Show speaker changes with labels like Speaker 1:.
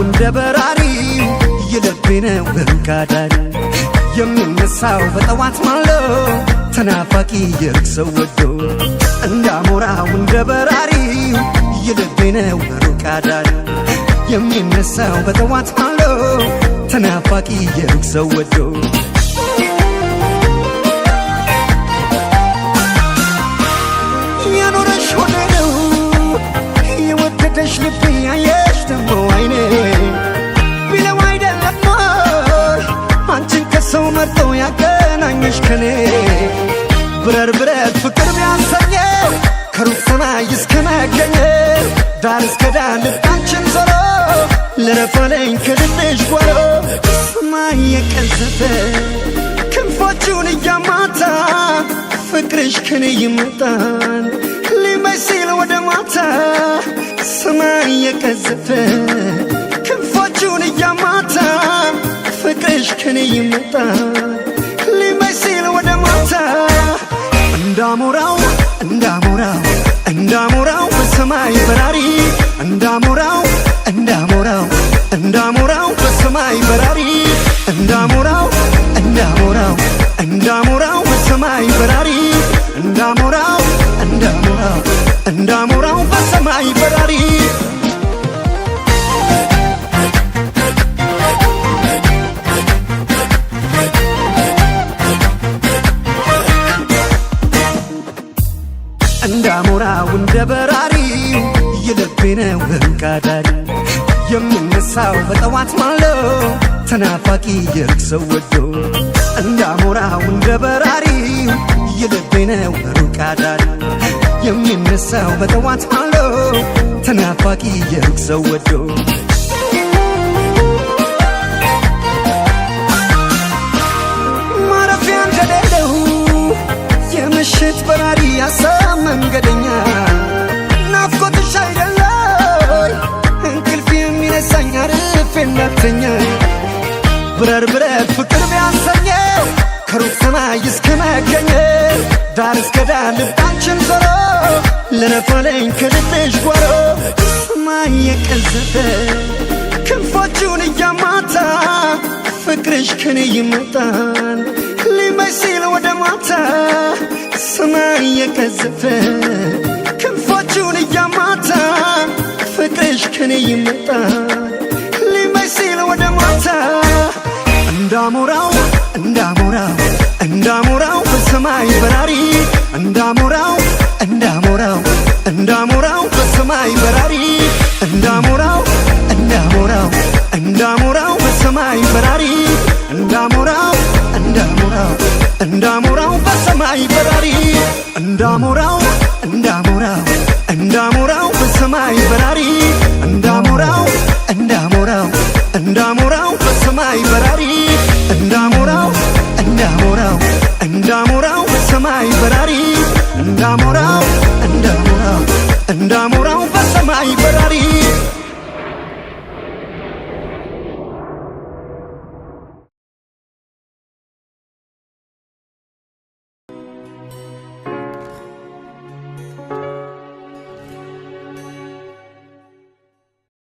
Speaker 1: እንደ በራሪው የልቤ ነው ሩቅ አዳሪ የሚነሳው በጠዋት ማለው ተናፋቂ የሩቅ ሰው ወዶ እንዳሞራው እንደ በራሪው የልቤ ነው ሩቅ አዳሪ የሚነሳው በጠዋት ማለው ተናፋቂ የሩቅ ሰው ወዶ ያኖረሽ ሆነ ነው የወደደሽ ልቤ ያየሽ ደሞ አይኔ ቢለው አይደለም አንቺን ከሰው መርጦ ያገናኘሽ ከኔ ብረር ብረት ፍቅር ቢያንሰኝ ከሩቅ ሰማይ እስከ መገኘ ዳር እስከ ዳር ልባችን ዞሮ ለረፈለኝ ከልብሽ ጓሮ ሰማይ የቀዘፈ ክንፎቹን እያማታ ፍቅርሽ ከኔ ይመጣል ሊመስል ወደ ማታ ሰማይ የቀዘፈ ክንፎቹን እያማታ ፍቅርሽ ከኔ ይመጣል ሊመስል ወደ ማታ እንዳሞራው እንዳሞራው እንዳሞራው በሰማይ በራሪ እንዳሞራው እንዳሞራው እንዳሞራው በሰማይ በራሪ እንዳሞራው እንዳሞራው እንዳሞራው በሰማይ በራሪ እንዳሞራው እንዳሞራው እንዳሞራው በሰማይ በራሪ እንዳሞራው እንደ በራሪው የልቤ ነው ሩቅ አዳሪ የሚነሳው በጠዋት ማለው ተናፋቂ የሩቅ ሰው ወዶ እንዳሞራው እንደ በራሪው የልቤ ነው ሩቅ አዳሪ የሚነሳው በጠዋት ማለው ተናፋቂ የሩቅ ሰው ወዶ ማረፊያ እንደሌለው የምሽት በራሪ ያሳብ መንገደኛ ናፍቆትሽ አይደለም እንቅልፍ የሚነሳኝ አርፌ እናተኛ ብረር ብረት ፍቅር ቢያንሰኝ ከሩቅ ሰማይ እስከ መገኘ ዳር እስከ ዳር ልባችን ዞሮ ለረፈለኝ ከልብሽ ጓሮ ሰማይ የቀዘፈ ክንፎቹን እያማታ ፍቅርሽ ከኔ ይመጣል ሊመስል ወደ ማታ ሰማይ የቀዘፈ ክንፎቹን እያማታ ፍቅርሽ ከኔ ይመጣል ሊመስል ወደ ማታ እንዳሞራው እንዳሞራው እንዳሞራው በሰማይ በራሪ እንዳሞራው እንዳሞራው እንዳሞራው በሰማይ በራሪ እንዳሞራው እንዳሞራው እንዳሞራው በሰማይ በራሪ እንዳሞራው እንዳሞራው እንዳሞራው በሰማይ በራሪ እንዳሞራው እንዳሞራው እንዳሞራው በሰማይ በራሪ እንዳሞራው እንዳሞራው እንዳሞራው በሰማይ በራሪ እንዳሞራው እንዳሞራው እንዳሞራው በሰማይ በራሪ እንዳሞራው እንዳሞራው እንዳሞራው በሰማይ በራሪ